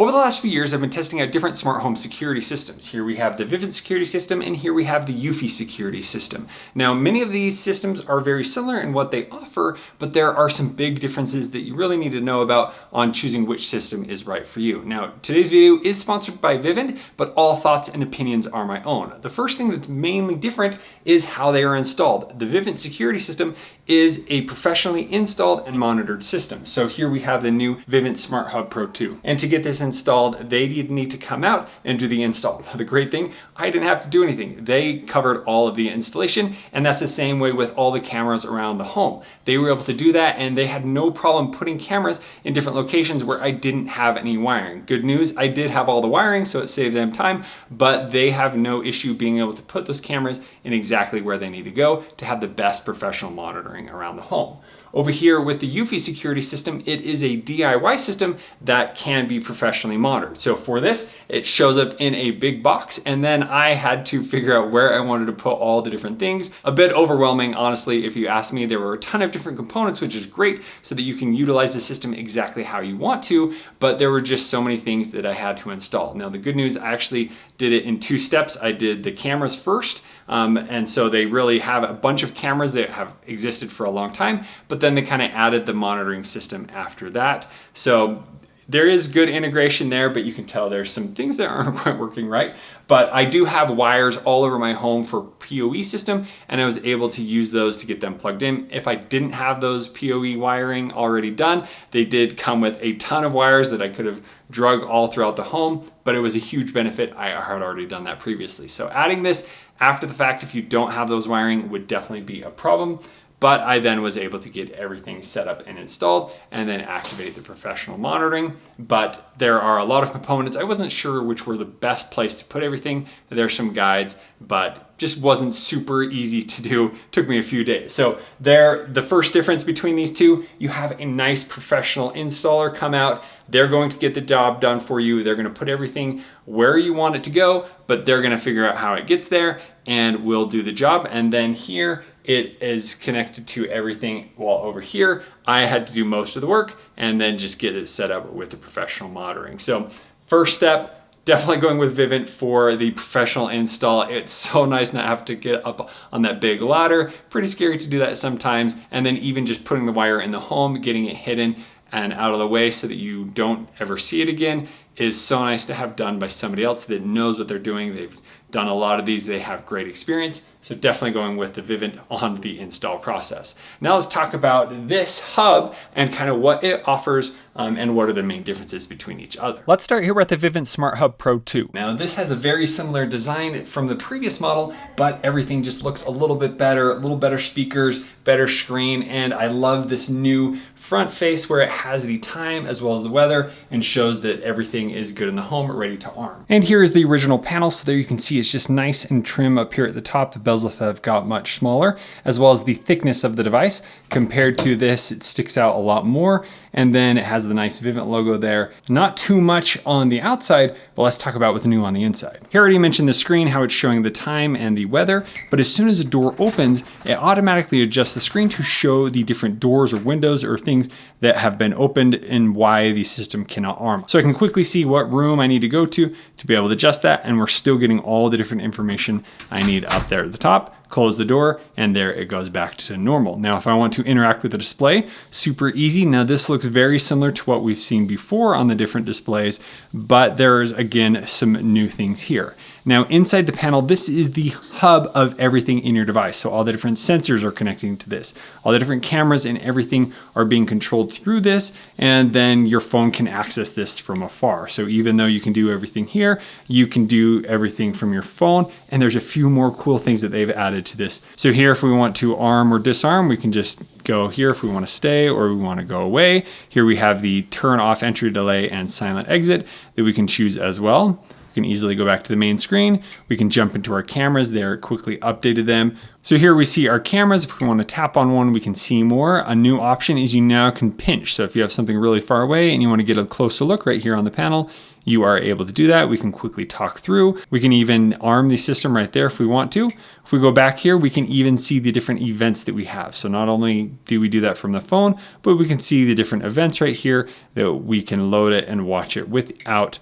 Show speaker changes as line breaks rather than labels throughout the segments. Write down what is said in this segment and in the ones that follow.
Over the last few years, I've been testing out different smart home security systems. Here we have the Vivint security system, and here we have the Eufy security system. Now, many of these systems are very similar in what they offer, but there are some big differences that you really need to know about on choosing which system is right for you. Now, today's video is sponsored by Vivint, but all thoughts and opinions are my own. The first thing that's mainly different is how they are installed. The Vivint security system is a professionally installed and monitored system. So here we have the new Vivint Smart Hub Pro 2. And to get this installed, they need to come out and do the install. The great thing, I didn't have to do anything. They covered all of the installation, and that's the same way with all the cameras around the home. They were able to do that, and they had no problem putting cameras in different locations where I didn't have any wiring. Good news, I did have all the wiring, so it saved them time, but they have no issue being able to put those cameras in exactly where they need to go to have the best professional monitoring around the home. Over here with the Eufy security system, it is a DIY system that can be professionally monitored. So for this, it shows up in a big box, and then I had to figure out where I wanted to put all the different things. A bit overwhelming, honestly, if you ask me. There were a ton of different components, which is great so that you can utilize the system exactly how you want to, but there were just so many things that I had to install. Now, the good news, I actually did it in 2 steps. I did the cameras first, and so they really have a bunch of cameras that have existed for a long time, but then they kind of added the monitoring system after that. So there is good integration there, but you can tell there's some things that aren't quite working right. But I do have wires all over my home for PoE system, and I was able to use those to get them plugged in. If I didn't have those PoE wiring already done, they did come with a ton of wires that I could have drug all throughout the home, but it was a huge benefit. I had already done that previously. So adding this after the fact, if you don't have those wiring, would definitely be a problem. But I then was able to get everything set up and installed and then activate the professional monitoring. But there are a lot of components. I wasn't sure which were the best place to put everything. There's some guides, but just wasn't super easy to do. Took me a few days. So the first difference between these two, you have a nice professional installer come out. They're going to get the job done for you. They're going to put everything where you want it to go, but they're going to figure out how it gets there and will do the job. And then here, it is connected to everything, while over here, I had to do most of the work and then just get it set up with the professional monitoring. So first step, definitely going with Vivint for the professional install. It's so nice not have to get up on that big ladder. Pretty scary to do that sometimes. And then even just putting the wire in the home, getting it hidden and out of the way so that you don't ever see it again is so nice to have done by somebody else that knows what they're doing. They've done a lot of these, they have great experience. So definitely going with the Vivint on the install process. Now let's talk about this hub and kind of what it offers and what are the main differences between each other. Let's start here with the Vivint Smart Hub Pro 2. Now this has a very similar design from the previous model, but everything just looks a little bit better, a little better speakers, better screen, and I love this new front face where it has the time as well as the weather and shows that everything is good in the home, ready to arm. And here is the original panel. So there you can see it's just nice and trim up here at the top. The bezels have got much smaller, as well as the thickness of the device. Compared to this, it sticks out a lot more. And then it has the nice Vivint logo there. Not too much on the outside, but let's talk about what's new on the inside. Here I already mentioned the screen, how it's showing the time and the weather, but as soon as the door opens, it automatically adjusts the screen to show the different doors or windows or things that have been opened and why the system cannot arm. So I can quickly see what room I need to go to be able to adjust that, and we're still getting all the different information I need up there at the top. Close the door, and there it goes back to normal. Now, if I want to interact with the display, super easy. Now, this looks very similar to what we've seen before on the different displays, but there's, again, some new things here. Now, inside the panel, this is the hub of everything in your device. So all the different sensors are connecting to this. All the different cameras and everything are being controlled through this, and then your phone can access this from afar. So even though you can do everything here, you can do everything from your phone, and there's a few more cool things that they've added to this. So here, if we want to arm or disarm, we can just go here if we want to stay or we want to go away. Here we have the turn off entry delay and silent exit that we can choose as well. We can easily go back to the main screen. We can jump into our cameras. They're quickly updated them. So here we see our cameras. If we want to tap on one, we can see more. A new option is you now can pinch. So if you have something really far away and you want to get a closer look right here on the panel, you are able to do that. We can quickly talk through. We can even arm the system right there if we want to. If we go back here, we can even see the different events that we have. So not only do we do that from the phone, but we can see the different events right here that we can load it and watch it without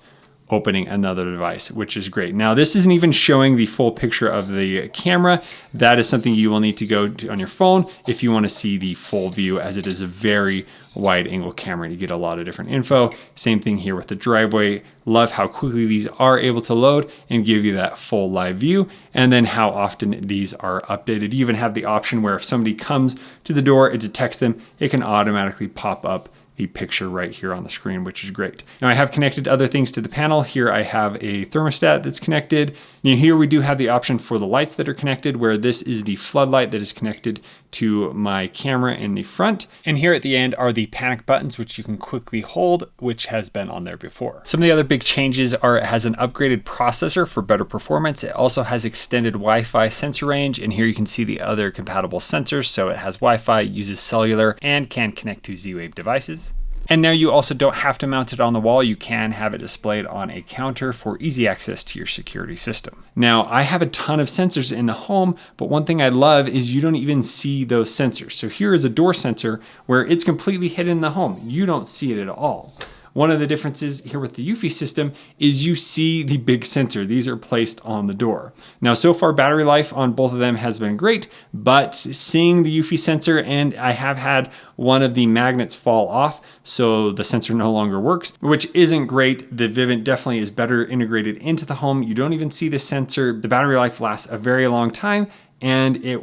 opening another device, which is great. Now, this isn't even showing the full picture of the camera. That is something you will need to go to on your phone if you want to see the full view, as it is a very wide angle camera and you get a lot of different info. Same thing here with the driveway. Love how quickly these are able to load and give you that full live view, and then how often these are updated. You even have the option where if somebody comes to the door, it detects them, it can automatically pop up the picture right here on the screen, which is great. Now I have connected other things to the panel. Here I have a thermostat that's connected. Now here we do have the option for the lights that are connected, where this is the floodlight that is connected to my camera in the front. And here at the end are the panic buttons, which you can quickly hold, which has been on there before. Some of the other big changes are it has an upgraded processor for better performance. It also has extended Wi-Fi sensor range, and here you can see the other compatible sensors. So it has Wi-Fi, uses cellular, and can connect to Z-Wave devices. And now you also don't have to mount it on the wall. You can have it displayed on a counter for easy access to your security system. Now, I have a ton of sensors in the home, but one thing I love is you don't even see those sensors. So here is a door sensor where it's completely hidden in the home. You don't see it at all. One of the differences here with the Eufy system is you see the big sensor. These are placed on the door. Now, so far battery life on both of them has been great, but seeing the Eufy sensor, and I have had one of the magnets fall off, so the sensor no longer works, which isn't great. The Vivint definitely is better integrated into the home. You don't even see the sensor. The battery life lasts a very long time, and it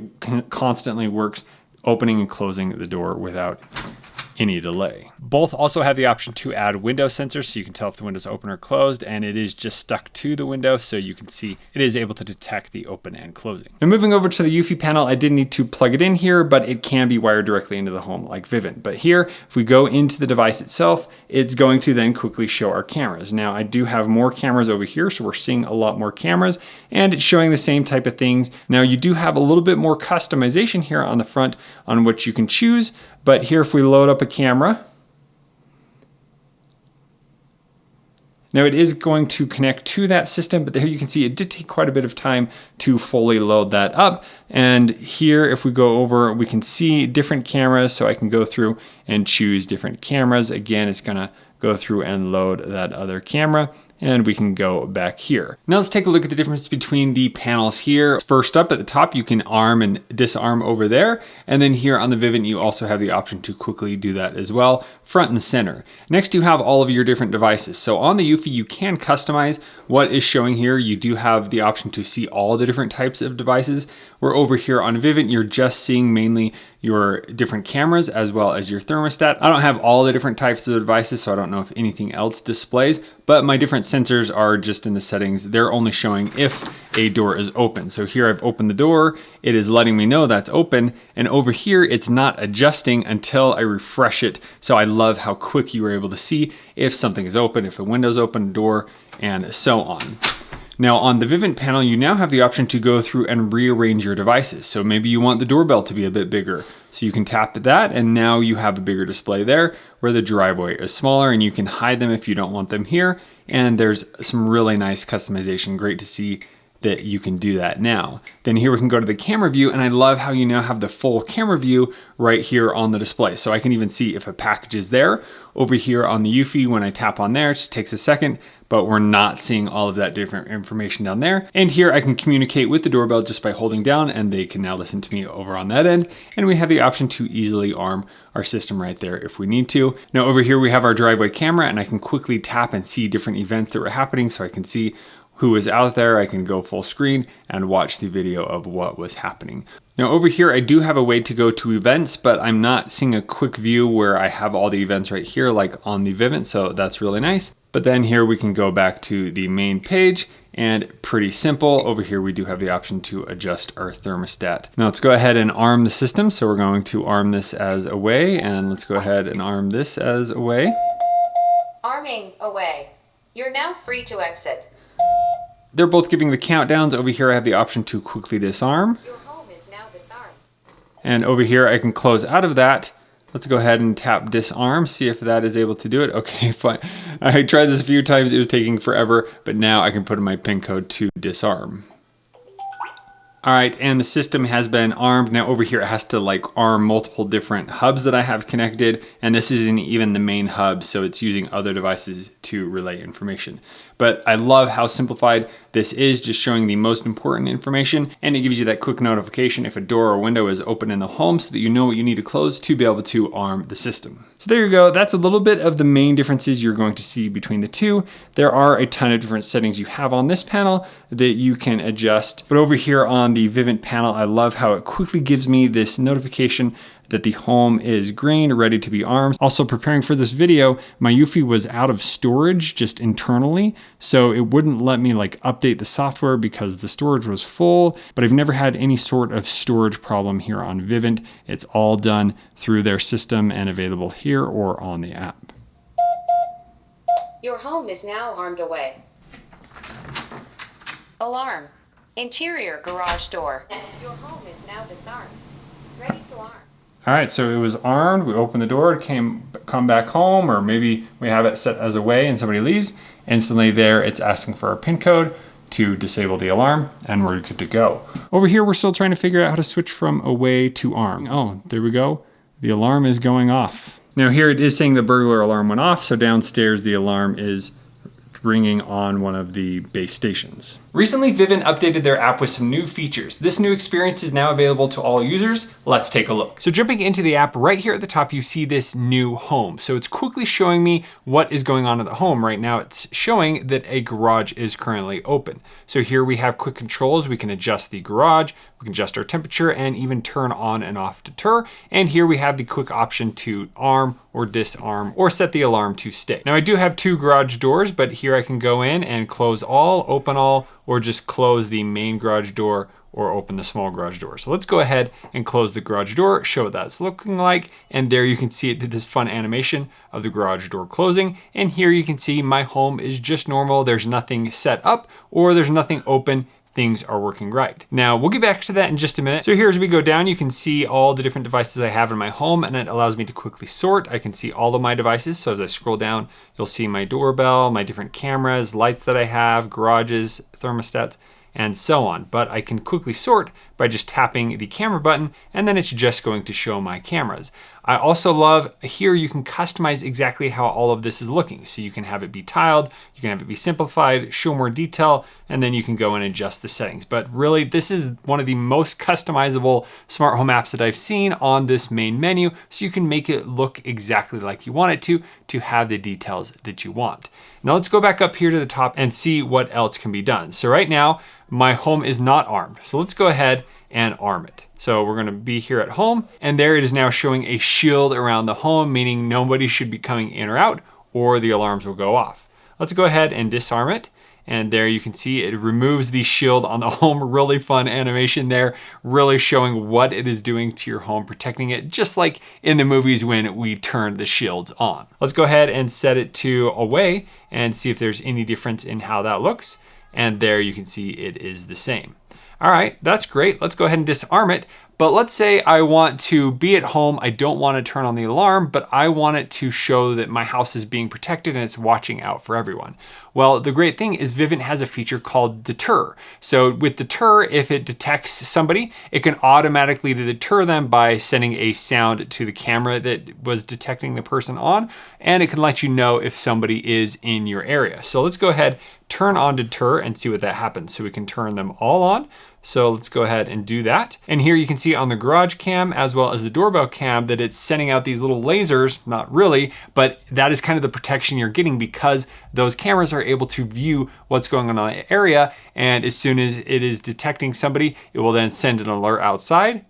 constantly works opening and closing the door without any delay. Both also have the option to add window sensors, so you can tell if the window's open or closed, and it is just stuck to the window, so you can see it is able to detect the open and closing. Now moving over to the Eufy panel, I did need to plug it in here, but it can be wired directly into the home like Vivint. But here, if we go into the device itself, it's going to then quickly show our cameras. Now I do have more cameras over here, so we're seeing a lot more cameras, and it's showing the same type of things. Now you do have a little bit more customization here on the front on what you can choose. But here, if we load up a camera, now it is going to connect to that system, but here you can see it did take quite a bit of time to fully load that up. And here, if we go over, we can see different cameras, so I can go through and choose different cameras. Again, it's gonna go through and load that other camera, and we can go back here. Now let's take a look at the difference between the panels here. First up at the top, you can arm and disarm over there. And then here on the Vivint, you also have the option to quickly do that as well, front and center. Next, you have all of your different devices. So on the Eufy, you can customize what is showing here. You do have the option to see all the different types of devices. Where over here on Vivint, you're just seeing mainly your different cameras as well as your thermostat. I don't have all the different types of devices, so I don't know if anything else displays, but my different sensors are just in the settings. They're only showing if a door is open. So here I've opened the door, it is letting me know that's open, and over here it's not adjusting until I refresh it. So I love how quick you are able to see if something is open, if a window's open, door, and so on. Now on the Vivint panel, you now have the option to go through and rearrange your devices. So maybe you want the doorbell to be a bit bigger. So you can tap that, and now you have a bigger display there, where the driveway is smaller, and you can hide them if you don't want them here. And there's some really nice customization. Great to see that you can do that now. Then here we can go to the camera view, and I love how you now have the full camera view right here on the display. So I can even see if a package is there. Over here on the Eufy, when I tap on there, it just takes a second, but we're not seeing all of that different information down there. And here I can communicate with the doorbell just by holding down, and they can now listen to me over on that end. And we have the option to easily arm our system right there if we need to. Now over here we have our driveway camera, and I can quickly tap and see different events that were happening, so I can see who is out there. I can go full screen and watch the video of what was happening. Now over here, I do have a way to go to events, but I'm not seeing a quick view where I have all the events right here, like on the Vivint, so that's really nice. But then here we can go back to the main page, and pretty simple. Over here, we do have the option to adjust our thermostat. Now let's go ahead and arm the system. So we're going to arm this as away, and let's go ahead and arm this as away.
Arming away. You're now free to exit.
They're both giving the countdowns. Over here, I have the option to quickly disarm.
Your home is now disarmed.
And over here, I can close out of that. Let's go ahead and tap disarm, see if that is able to do it. Okay, fine. I tried this a few times. It was taking forever, but now I can put in my PIN code to disarm. All right, and the system has been armed. Now over here, it has to like arm multiple different hubs that I have connected, and this isn't even the main hub, so it's using other devices to relay information. But I love how simplified this is, just showing the most important information, and it gives you that quick notification if a door or window is open in the home so that you know what you need to close to be able to arm the system. So there you go. That's a little bit of the main differences you're going to see between the two. There are a ton of different settings you have on this panel that you can adjust. But over here on the Vivint panel, I love how it quickly gives me this notification that the home is green, ready to be armed. Also, preparing for this video, my Eufy was out of storage just internally, so it wouldn't let me like update the software because the storage was full, but I've never had any sort of storage problem here on Vivint. It's all done through their system and available here or on the app.
Your home is now armed away. Alarm. Interior garage door. Your home is now disarmed. Ready to arm.
All right, so it was armed. We opened the door, come back home, or maybe we have it set as away and somebody leaves. Instantly there, it's asking for our PIN code to disable the alarm, and we're good to go. Over here, we're still trying to figure out how to switch from away to arm. Oh, there we go. The alarm is going off. Now here it is saying the burglar alarm went off, so downstairs the alarm is ringing on one of the base stations. Recently, Vivint updated their app with some new features. This new experience is now available to all users. Let's take a look. So jumping into the app, right here at the top, you see this new home. So it's quickly showing me what is going on at the home. Right now, it's showing that a garage is currently open. So here we have quick controls. We can adjust the garage, we can adjust our temperature, and even turn on and off deter. And here we have the quick option to arm or disarm or set the alarm to stay. Now I do have two garage doors, but here I can go in and close all, open all, or just close the main garage door or open the small garage door. So let's go ahead and close the garage door, show what that's looking like. And there you can see it did this fun animation of the garage door closing. And here you can see my home is just normal. There's nothing set up or there's nothing open. Things are working right. Now we'll get back to that in just a minute. So here as we go down, you can see all the different devices I have in my home, and it allows me to quickly sort. I can see all of my devices. So as I scroll down, you'll see my doorbell, my different cameras, lights that I have, garages, thermostats, and so on. But I can quickly sort by just tapping the camera button, and then it's just going to show my cameras. I also love here you can customize exactly how all of this is looking. So you can have it be tiled, you can have it be simplified, show more detail, and then you can go and adjust the settings. But really, this is one of the most customizable smart home apps that I've seen on this main menu. So you can make it look exactly like you want it to have the details that you want. Now let's go back up here to the top and see what else can be done. So right now, my home is not armed. So let's go ahead and arm it. So we're gonna be here at home, and there it is now showing a shield around the home, meaning nobody should be coming in or out, or the alarms will go off. Let's go ahead and disarm it. And there you can see it removes the shield on the home. Really fun animation there, really showing what it is doing to your home, protecting it, just like in the movies when we turn the shields on. Let's go ahead and set it to away and see if there's any difference in how that looks. And there you can see it is the same. All right, that's great. Let's go ahead and disarm it. But let's say I want to be at home. I don't want to turn on the alarm, but I want it to show that my house is being protected and it's watching out for everyone. Well, the great thing is Vivint has a feature called deter. So with deter, if it detects somebody, it can automatically deter them by sending a sound to the camera that was detecting the person on, and it can let you know if somebody is in your area. So let's go ahead, turn on deter and see what that happens. So we can turn them all on. So let's go ahead and do that. And here you can see on the garage cam as well as the doorbell cam that it's sending out these little lasers, not really, but that is kind of the protection you're getting because those cameras are able to view what's going on in the area. And as soon as it is detecting somebody, it will then send an alert outside.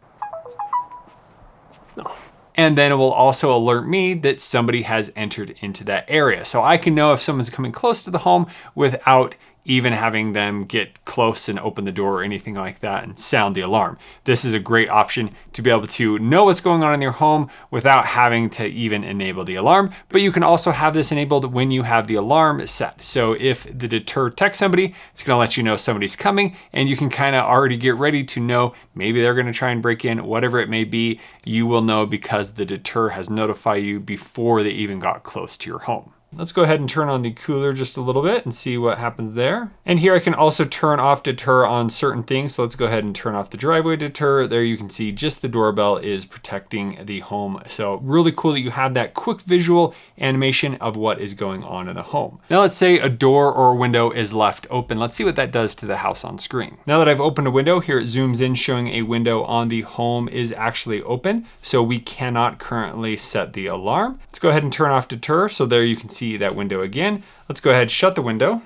No. And then it will also alert me that somebody has entered into that area. So I can know if someone's coming close to the home without even having them get close and open the door or anything like that and sound the alarm. This is a great option to be able to know what's going on in your home without having to even enable the alarm. But you can also have this enabled when you have the alarm set. So if the deter texts somebody, it's going to let you know somebody's coming, and you can kind of already get ready to know maybe they're going to try and break in, whatever it may be. You will know because the deter has notified you before they even got close to your home. Let's go ahead and turn on the cooler just a little bit and see what happens there. And here I can also turn off deter on certain things. So let's go ahead and turn off the driveway deter. There you can see just the doorbell is protecting the home. So really cool that you have that quick visual animation of what is going on in the home. Now let's say a door or a window is left open. Let's see what that does to the house on screen. Now that I've opened a window, here it zooms in showing a window on the home is actually open. So we cannot currently set the alarm. Let's go ahead and turn off deter. So there you can see that window again. Let's go ahead and shut the window.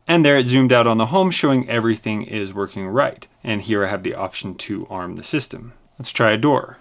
And there it zoomed out on the home showing everything is working right. And here I have the option to arm the system. Let's try a door.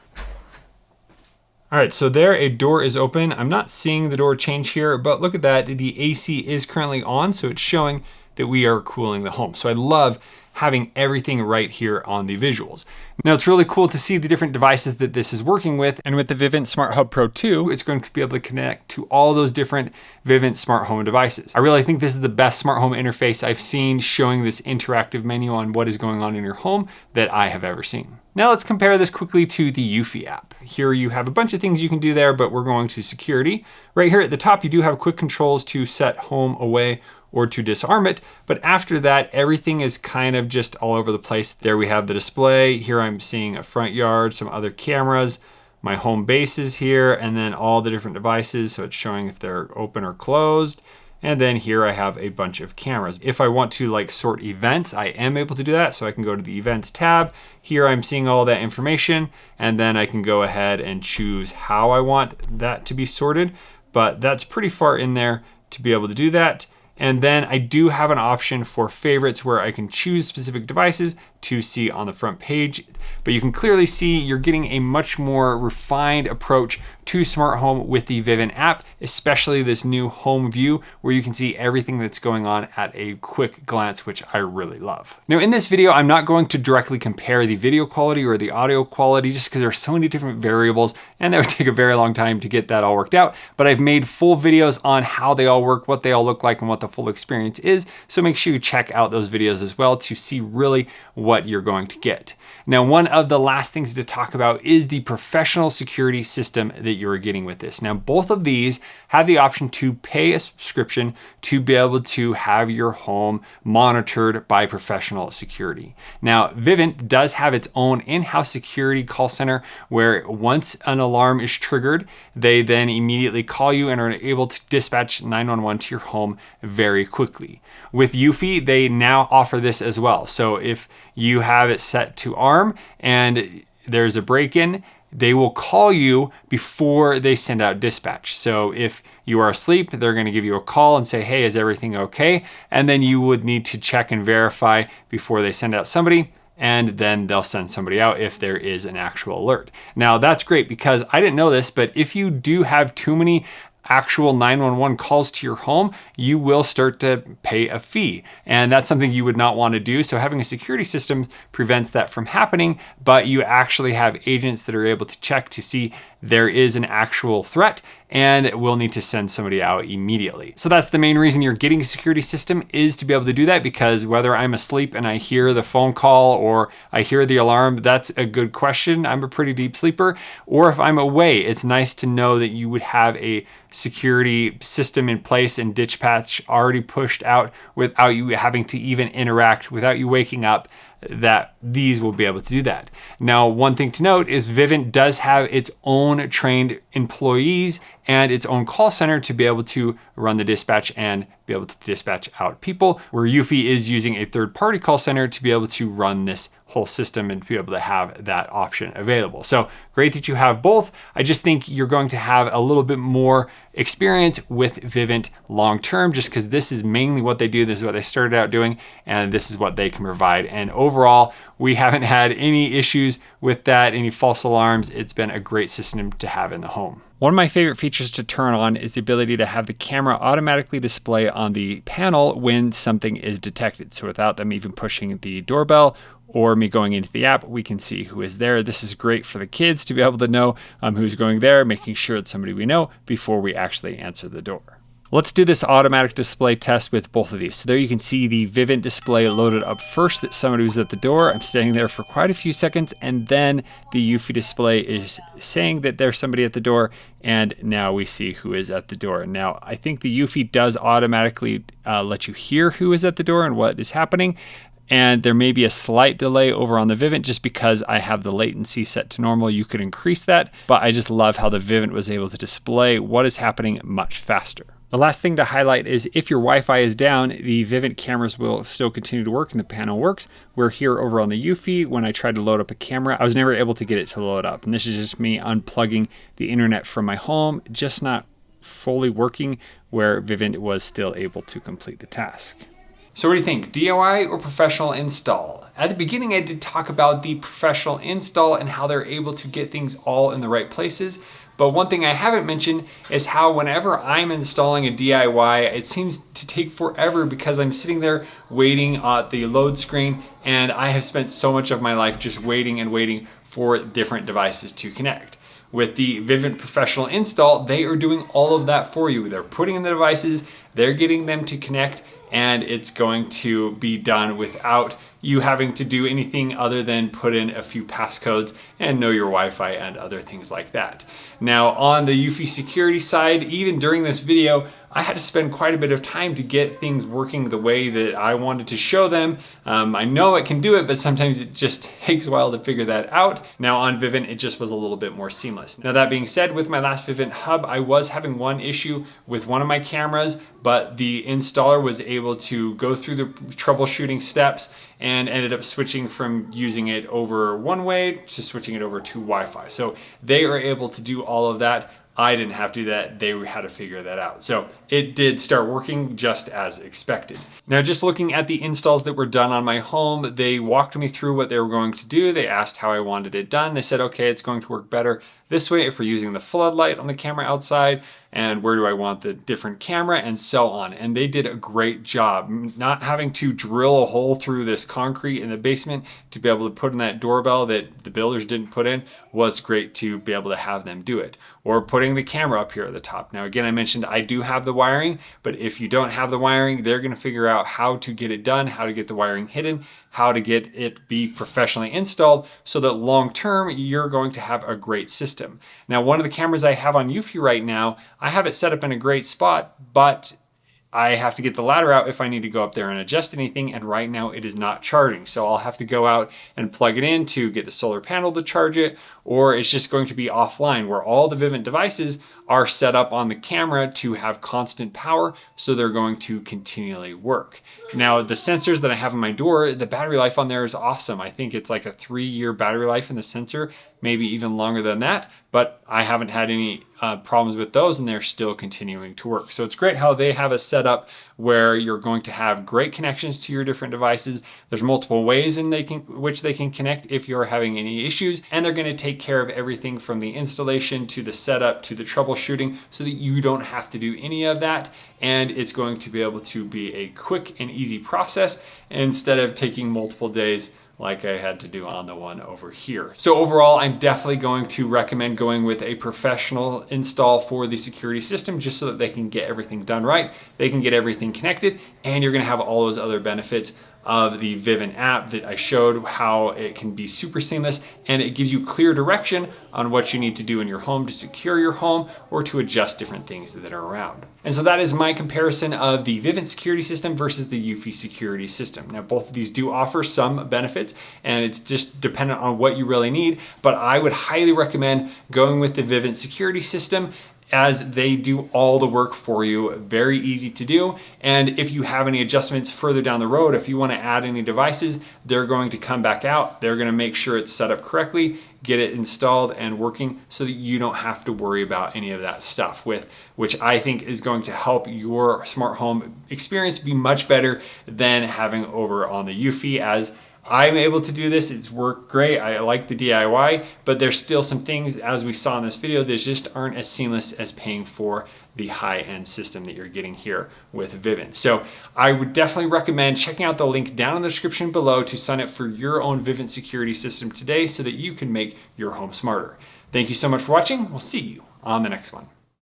All right, so there a door is open. I'm not seeing the door change here, but look at that. The AC is currently on, so it's showing that we are cooling the home. So I love having everything right here on the visuals. Now it's really cool to see the different devices that this is working with. And with the Vivint Smart Hub Pro 2, it's going to be able to connect to all those different Vivint smart home devices. I really think this is the best smart home interface I've seen showing this interactive menu on what is going on in your home that I have ever seen. Now let's compare this quickly to the Eufy app. Here you have a bunch of things you can do there, but we're going to security. Right here at the top, you do have quick controls to set home away or to disarm it. But after that, everything is kind of just all over the place. There we have the display. Here I'm seeing a front yard, some other cameras, my home base is here, and then all the different devices. So it's showing if they're open or closed. And then here I have a bunch of cameras. If I want to like sort events, I am able to do that. So I can go to the events tab. Here I'm seeing all that information, and then I can go ahead and choose how I want that to be sorted. But that's pretty far in there to be able to do that. And then I do have an option for favorites where I can choose specific devices to see on the front page. But you can clearly see you're getting a much more refined approach to smart home with the Vivint app, especially this new home view where you can see everything that's going on at a quick glance, which I really love. Now in this video, I'm not going to directly compare the video quality or the audio quality just because there are so many different variables and that would take a very long time to get that all worked out. But I've made full videos on how they all work, what they all look like, and what the full experience is. So make sure you check out those videos as well to see really what you're going to get. Now, one of the last things to talk about is the professional security system that you're getting with this. Now, both of these have the option to pay a subscription to be able to have your home monitored by professional security. Now, Vivint does have its own in-house security call center where once an alarm is triggered, they then immediately call you and are able to dispatch 911 to your home very quickly. With Eufy, they now offer this as well. So if you have it set to arm and there's a break-in, they will call you before they send out dispatch. So if you are asleep, they're going to give you a call and say, hey, is everything okay? And then you would need to check and verify before they send out somebody. And then they'll send somebody out if there is an actual alert. Now that's great because I didn't know this, but if you do have too many actual 911 calls to your home, you will start to pay a fee. And that's something you would not want to do. So having a security system prevents that from happening, but you actually have agents that are able to check to see there is an actual threat and we'll need to send somebody out immediately. So that's the main reason you're getting a security system, is to be able to do that, because whether I'm asleep and I hear the phone call or I hear the alarm, that's a good question. I'm a pretty deep sleeper. Or if I'm away, it's nice to know that you would have a security system in place and dispatch already pushed out without you having to even interact, without you waking up, that these will be able to do that. Now, one thing to note is Vivint does have its own trained employees and its own call center to be able to run the dispatch and be able to dispatch out people, where Eufy is using a third-party call center to be able to run this whole system and to be able to have that option available. So great that you have both. I just think you're going to have a little bit more experience with Vivint long-term, just because this is mainly what they do. This is what they started out doing, and this is what they can provide. And overall, we haven't had any issues with that, any false alarms. It's been a great system to have in the home. One of my favorite features to turn on is the ability to have the camera automatically display on the panel when something is detected. So without them even pushing the doorbell or me going into the app, we can see who is there. This is great for the kids to be able to know who's going there, making sure it's somebody we know before we actually answer the door. Let's do this automatic display test with both of these. So there you can see the Vivint display loaded up first, that somebody was at the door. I'm standing there for quite a few seconds, and then the Eufy display is saying that there's somebody at the door, and now we see who is at the door. Now, I think the Eufy does automatically let you hear who is at the door and what is happening. And there may be a slight delay over on the Vivint just because I have the latency set to normal. You could increase that, but I just love how the Vivint was able to display what is happening much faster. The last thing to highlight is if your Wi-Fi is down, the Vivint cameras will still continue to work and the panel works. We're here over on the Eufy. When I tried to load up a camera, I was never able to get it to load up. And this is just me unplugging the internet from my home, just not fully working, where Vivint was still able to complete the task. So what do you think, DIY or professional install? At the beginning, I did talk about the professional install and how they're able to get things all in the right places. But one thing I haven't mentioned is how whenever I'm installing a DIY, it seems to take forever because I'm sitting there waiting at the load screen, and I have spent so much of my life just waiting and waiting for different devices to connect. With the Vivint Professional Install, they are doing all of that for you. They're putting in the devices, they're getting them to connect, and it's going to be done without you having to do anything other than put in a few passcodes and know your Wi-Fi and other things like that. Now on the Eufy security side, even during this video, I had to spend quite a bit of time to get things working the way that I wanted to show them. I know it can do it, but sometimes it just takes a while to figure that out. Now on Vivint, it just was a little bit more seamless. Now that being said, with my last Vivint Hub, I was having one issue with one of my cameras, but the installer was able to go through the troubleshooting steps and ended up switching from using it over one way to switching it over to Wi-Fi. So they are able to do all of that. I didn't have to do that. They had to figure that out. So it did start working just as expected. Now, just looking at the installs that were done on my home, they walked me through what they were going to do. They asked how I wanted it done. They said, okay, it's going to work better this way if we're using the floodlight on the camera outside, and where do I want the different camera, and so on. And they did a great job. Not having to drill a hole through this concrete in the basement to be able to put in that doorbell that the builders didn't put in was great to be able to have them do it. Or putting the camera up here at the top. Now again, I mentioned I do have the wiring, but if you don't have the wiring, they're gonna figure out how to get it done, how to get the wiring hidden, how to get it be professionally installed so that long term you're going to have a great system. Now, one of the cameras I have on Eufy right now, I have it set up in a great spot, but I have to get the ladder out if I need to go up there and adjust anything, and right now it is not charging. So I'll have to go out and plug it in to get the solar panel to charge it, or it's just going to be offline where all the Vivint devices are set up on the camera to have constant power, so they're going to continually work. Now, the sensors that I have on my door, the battery life on there is awesome. I think it's like a 3-year battery life in the sensor, maybe even longer than that, but I haven't had any problems with those, and they're still continuing to work. So it's great how they have a setup where you're going to have great connections to your different devices. There's multiple ways in which they can connect if you're having any issues, and they're going to take care of everything from the installation to the setup to the troubleshooting so that you don't have to do any of that, and it's going to be able to be a quick and easy process instead of taking multiple days like I had to do on the one over here. So overall, I'm definitely going to recommend going with a professional install for the security system just so that they can get everything done right, they can get everything connected, and you're gonna have all those other benefits of the Vivint app that I showed how it can be super seamless, and it gives you clear direction on what you need to do in your home to secure your home or to adjust different things that are around. And so that is my comparison of the Vivint security system versus the Eufy security system. Now, both of these do offer some benefits, and it's just dependent on what you really need, but I would highly recommend going with the Vivint security system. as they do all the work for you. Very easy to do. And if you have any adjustments further down the road, if you want to add any devices, they're going to come back out. They're going to make sure it's set up correctly, get it installed and working so that you don't have to worry about any of that stuff, which I think is going to help your smart home experience be much better than having over on the Eufy. As I'm able to do this, it's worked great. I like the DIY, but there's still some things, as we saw in this video, that just aren't as seamless as paying for the high-end system that you're getting here with Vivint. So I would definitely recommend checking out the link down in the description below to sign up for your own Vivint security system today so that you can make your home smarter. Thank you so much for watching. We'll see you on the next one.